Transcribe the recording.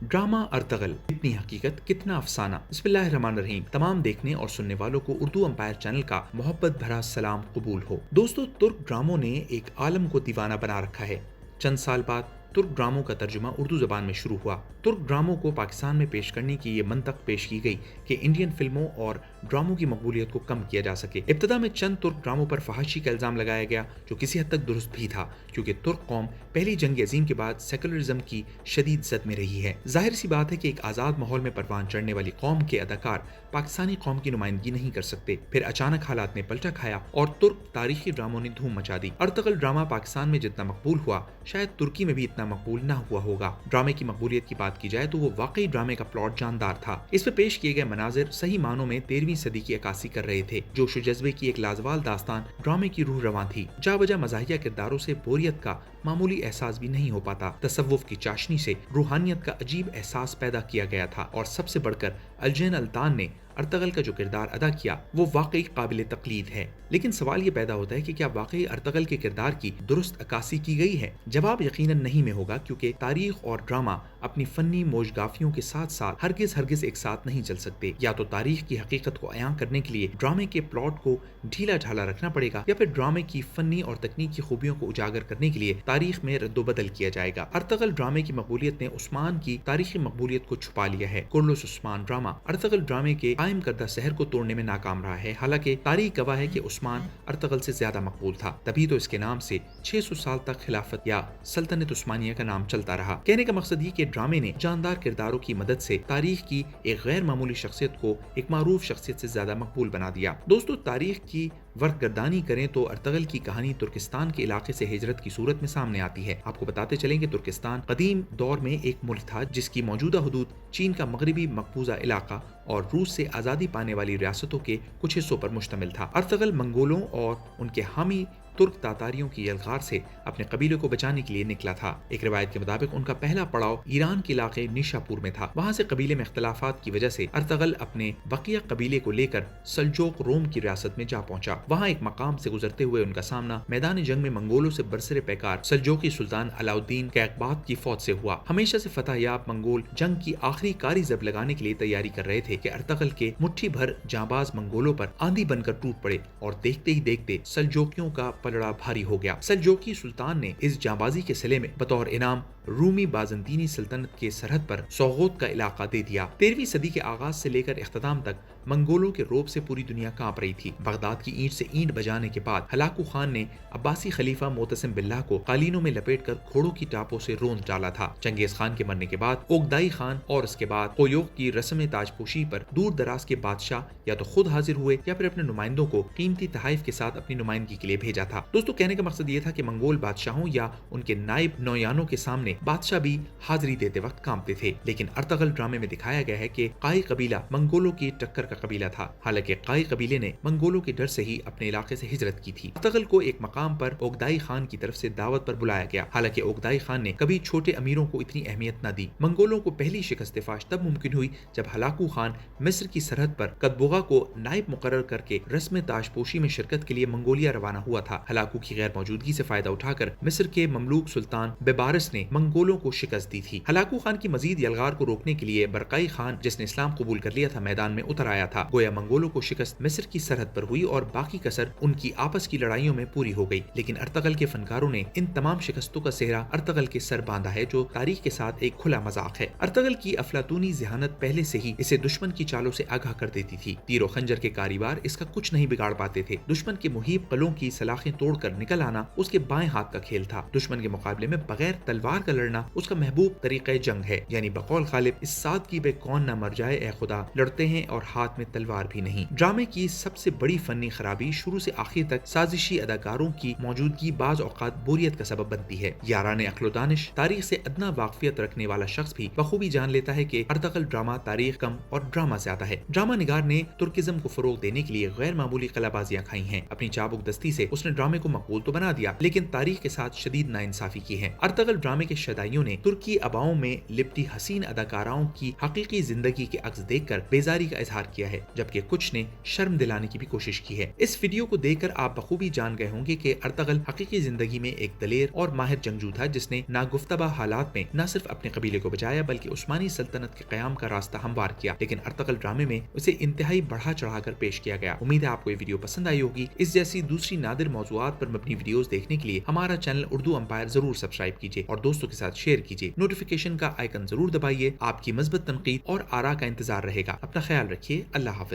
Drama Ertugrul, کتنی حقیقت کتنا افسانہ۔ بسم اللہ الرحمن الرحیم۔ تمام دیکھنے اور سننے والوں کو اردو امپائر چینل کا محبت بھرا سلام قبول ہو۔ دوستو، ترک ڈراموں نے ایک عالم کو دیوانہ بنا رکھا ہے۔ چند سال بعد ترک ڈراموں کا ترجمہ اردو زبان میں شروع ہوا۔ ترک ڈراموں کو پاکستان میں پیش کرنے کی یہ منطق پیش کی گئی کہ انڈین فلموں اور ڈراموں کی مقبولیت کو کم کیا جا سکے۔ ابتدا میں چند ترک ڈراموں پر فحاشی کا الزام لگایا گیا، جو کسی حد تک درست بھی تھا، کیونکہ ترک قوم پہلی جنگ عظیم کے بعد سیکولرزم کی شدید زد میں رہی ہے۔ ظاہر سی بات ہے کہ ایک آزاد ماحول میں پروان چڑھنے والی قوم کے اداکار پاکستانی قوم کی نمائندگی نہیں کر سکتے۔ پھر اچانک حالات نے پلٹا کھایا اور ترک تاریخی ڈراموں نے دھوم مچا دی۔ ارطغرل ڈرامہ پاکستان میں جتنا مقبول ہوا، شاید ترکی میں بھی اتنا مقبول نہ ہوا ہوگا۔ ڈرامے کی مقبولیت کی بات کی جائے تو وہ واقعی ڈرامے کا پلاٹ جاندار تھا۔ اس میں پیش کیے گئے مناظر صحیح معنوں میں 13ویں صدی کی عکاسی کر رہے تھے۔ جوش و جذبے کی ایک لازوال داستان ڈرامے کی روح رواں تھی۔ جا بجا مزاحیہ کرداروں سے بوریت کا معمولی احساس بھی نہیں ہو پاتا۔ تصوف کی چاشنی سے روحانیت کا عجیب احساس پیدا کیا گیا تھا، اور سب سے بڑھ کر الجین الطان نے ارطغرل کا جو کردار ادا کیا وہ واقعی قابل تقلید ہے۔ لیکن سوال یہ پیدا ہوتا ہے کہ کیا واقعی ارطغرل کے کردار کی درست عکاسی کی گئی ہے؟ جواب یقیناً نہیں میں ہوگا، کیونکہ تاریخ اور ڈرامہ اپنی فنی موجگافیوں کے ساتھ ساتھ ہرگز ایک ساتھ نہیں چل سکتے۔ یا تو تاریخ کی حقیقت کو عیاں کرنے کے لیے ڈرامے کے پلاٹ کو ڈھیلا ڈھالا رکھنا پڑے گا، یا پھر ڈرامے کی فنی اور تکنیکی خوبیوں کو اجاگر کرنے کے لیے تاریخ میں رد و بدل کیا جائے گا۔ ارطغرل ڈرامے کی مقبولیت نے عثمان کی تاریخی مقبولیت کو چھپا لیا ہے۔ کرلس عثمان ڈرامہ ارطغرل ڈرامے کے قائم کردہ سحر کو توڑنے میں ناکام رہا ہے، حالانکہ تاریخ گواہ ہے کہ عثمان ارطغرل سے زیادہ مقبول تھا، تبھی تو اس کے نام سے 600 سال تک خلافت یا سلطنت عثمانیہ کا نام چلتا رہا۔ کہنے کا مقصد یہ کہ ڈرامے نے جاندار کرداروں کی مدد سے تاریخ کی ایک غیر معمولی شخصیت کو ایک معروف شخصیت سے زیادہ مقبول بنا دیا۔ دوستو، تاریخ کی ورق گردانی کریں تو ارطغرل کی کہانی ترکستان کے علاقے سے ہجرت کی صورت میں سامنے آتی ہے۔ آپ کو بتاتے چلیں کہ ترکستان قدیم دور میں ایک ملک تھا، جس کی موجودہ حدود چین کا مغربی مقبوضہ علاقہ اور روس سے آزادی پانے والی ریاستوں کے کچھ حصوں پر مشتمل تھا۔ ارطغرل منگولوں اور ان کے حامی ترک تاتاریوں کی یلغار سے اپنے قبیلے کو بچانے کے لیے نکلا تھا۔ ایک روایت کے مطابق ان کا پہلا پڑاؤ ایران کے علاقے نیشاپور میں تھا۔ وہاں سے قبیلے میں اختلافات کی وجہ سے ارطغرل اپنے بقیہ قبیلے کو لے کر سلجوق روم کی ریاست میں جا پہنچا۔ وہاں ایک مقام سے گزرتے ہوئے ان کا سامنا میدان جنگ میں منگولوں سے برسر پیکار سلجوقی سلطان علاؤالدین کیقباد کی فوج سے ہوا۔ ہمیشہ سے فتح یاب منگول جنگ کی آخری کاری زب لگانے کے لیے تیاری کر رہے تھے کہ ارطغرل کے مٹھی بھر جانباز منگولوں پر آندھی بن کر ٹوٹ پڑے، اور دیکھتے ہی دیکھتے سلجوقیوں کا پلڑا بھاری ہو گیا۔ سلجوقی سلطان نے اس جانبازی کے صلے میں بطور انعام رومی بازنطینی سلطنت کے سرحد پر سوغوت کا علاقہ دے دیا۔ 13ویں صدی کے آغاز سے لے کر اختتام تک منگولوں کے روب سے پوری دنیا کانپ رہی تھی۔ بغداد کی اینٹ سے اینٹ بجانے کے بعد ہلاکو خان نے عباسی خلیفہ معتصم باللہ کو قالینوں میں لپیٹ کر گھوڑوں کی ٹاپوں سے روند ڈالا تھا۔ چنگیز خان کے مرنے کے بعد اوگدائی خان اور اس کے بعد قویوق کی رسم تاج پوشی پر دور دراز کے بادشاہ یا تو خود حاضر ہوئے یا پھر اپنے نمائندوں کو قیمتی تحائف کے ساتھ اپنی نمائندگی کے لیے بھیجا تھا۔ دوستو، کہنے کا مقصد یہ تھا کہ منگول بادشاہوں یا ان کے نائب نویانوں کے سامنے بادشاہ بھی حاضری دیتے وقت کانپتے تھے۔ لیکن ارطغرل ڈرامے میں دکھایا گیا ہے کہ قائی قبیلہ منگولوں کی ٹکر کا قبیلہ تھا، حالانکہ قائی قبیلے نے منگولوں کے ڈر سے ہی اپنے علاقے سے ہجرت کی تھی۔ ارطغرل کو ایک مقام پر اوگدائی خان کی طرف سے دعوت پر بلایا گیا، حالانکہ اوگدائی خان نے کبھی چھوٹے امیروں کو اتنی اہمیت نہ دی۔ منگولوں کو پہلی شکست فاش تب ممکن ہوئی جب ہلاکو خان مصر کی سرحد پر کدبوغا کو نائب مقرر کر کے رسم تاج پوشی میں شرکت کے لیے منگولیا روانہ ہوا تھا۔ ہلاکو کی غیر موجودگی سے فائدہ اٹھا کر مصر کے مملوک سلطان بیبارس نے منگولوں کو شکست دی تھی۔ ہلاکو خان کی مزید یلغار کو روکنے کے لیے برقائی خان، جس نے اسلام قبول کر لیا تھا، میدان میں اتر آیا تھا۔ گویا منگولوں کو شکست مصر کی سرحد پر ہوئی اور باقی کسر ان کی آپس کی لڑائیوں میں پوری ہو گئی۔ لیکن ارطغرل کے فنکاروں نے ان تمام شکستوں کا سہرا ارطغرل کے سر باندھا ہے، جو تاریخ کے ساتھ ایک کھلا مذاق ہے۔ ارطغرل کی افلاطونی ذہانت پہلے سے ہی اسے دشمن کی چالوں سے آگاہ کر دیتی تھی۔ تیر و خنجر کے کاریبار اس کا کچھ نہیں بگاڑ پاتے تھے۔ دشمن کے محیط قلعوں کی سلاخیں توڑ کر نکل آنا اس کے بائیں ہاتھ کا کھیل تھا۔ دشمن کے مقابلے میں بغیر تلوار کا لڑنا اس کا محبوب طریقہ جنگ ہے، یعنی بقول غالب اس سادگی پہ کون نہ مر جائے اے خدا، لڑتے ہیں اور ہاتھ میں تلوار بھی نہیں۔ ڈرامے کی سب سے بڑی فنی خرابی شروع سے آخر تک سازشی اداکاروں کی موجودگی بعض اوقات بوریت کا سبب بنتی ہے۔ یاران عقل و دانش، تاریخ سے ادنا واقفیت رکھنے والا شخص بھی بخوبی جان لیتا ہے کہ ارطغرل ڈرامہ تاریخ کم اور ڈرامہ زیادہ ہے۔ ڈرامہ نگار نے ترکزم کو فروغ دینے کے لیے غیر معمولی قلع بازیاں کھائی ہیں۔ اپنی چابک دستی سے اس نے ڈرامے کو مقبول تو بنا دیا، لیکن تاریخ کے ساتھ شدید ناانصافی کی ہے۔ ارطغرل ڈرامے کے شدائیوں نے ترکی اباؤں میں لپٹی حسین اداکاراؤں کی حقیقی زندگی کے عکس دیکھ کر بیزاری کا اظہار کیا ہے، جبکہ کچھ نے شرم دلانے کی بھی کوشش کی ہے۔ اس ویڈیو کو دیکھ کر آپ بخوبی جان گئے ہوں گے کہ ارطغرل حقیقی زندگی میں ایک دلیر اور ماہر جنگجو تھا، جس نے ناگفتبہ حالات میں نہ صرف اپنے قبیلے کو بچایا بلکہ عثمانی سلطنت کے قیام کا راستہ ہموار کیا، لیکن ارطغرل ڈرامے میں اسے انتہائی بڑھا چڑھا کر پیش کیا گیا۔ امید ہے آپ کو یہ ویڈیو پسند آئی ہوگی۔ اس جیسی دوسری نادر موضوعات پر مبنی ویڈیوز دیکھنے کے لیے ہمارا چینل اردو امپائر ضرور سبسکرائب کیجیے اور دوستوں کے ساتھ شیئر کیجیے۔ نوٹیفیکیشن کا آئیکن ضرور دبائیے۔ آپ کی مثبت تنقید اور آراء کا انتظار رہے گا۔ اپنا خیال رکھیے۔ اللہ حافظ۔